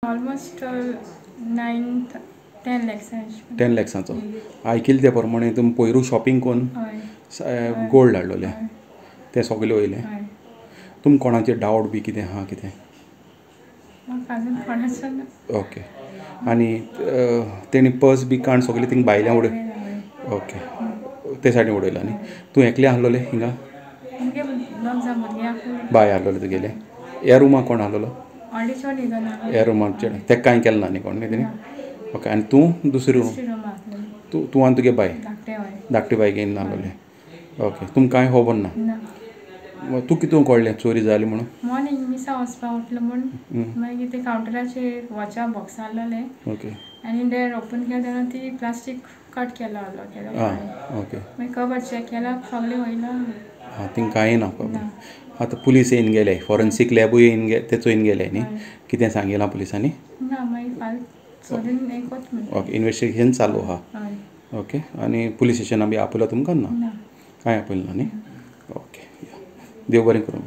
Almost 9-10 lakhs. 10 lakhsचो आयकिल्ले ते प्रमाणे तुमी पयरू शॉपिंग करून गोल्ड हाडलोले ते सगळे वयले. तुमकां कोणाचे डावट बी कितें आहा कितें? ओके. आनी तेणी पर्स बी काण सगळे थिंग भायल्यान उडय. ओके. ते सायडीन उडयला न्ही. तूं एकलें आहलोलें हिंगा? बाय आहलोले तुगेले. ह्या रुमाक कोण आहलोलो? ह्या रुमाक तेका कांय केलें ना न्ही कोण न्ही तेणी? ओके. आनी तूं दुसरी रूम? तूं आनी तुगे बाय धाकटे बाय घेवन आहलोले. ओके. तुमकां कांय खबर ना? तूं कितून कळ्ळें चोरी जाली म्हणून? मॉर्निंग मिसा वचपाक उठलो म्हणून मागीर ते कावंटराचेर वॉचा बॉक्स आहलोले. ओके. आनी डेर ओपन केलें तेन्ना ती प्लास्टीक कट केलो आहलो. ओके. मागीर कवर चॅक केला सगळें वयला. थिंग कांय ना. आतां पुलीस येवन गेले, फॉरेन्सीक लॅबूय येवन ते चोयन गेले न्ही. कितें सांगिलां पुलिसांनी? ना मागीर फाल्यां सोदून एकूच म्हणटा. ओके. इन्वेस्टिगेशन चालू आहा. ओके. आनी पुलीस स्टेशनान बी आपयलो तुमकां? ना कांय आपयलें ना न्ही. ओके. देव बरें करूं.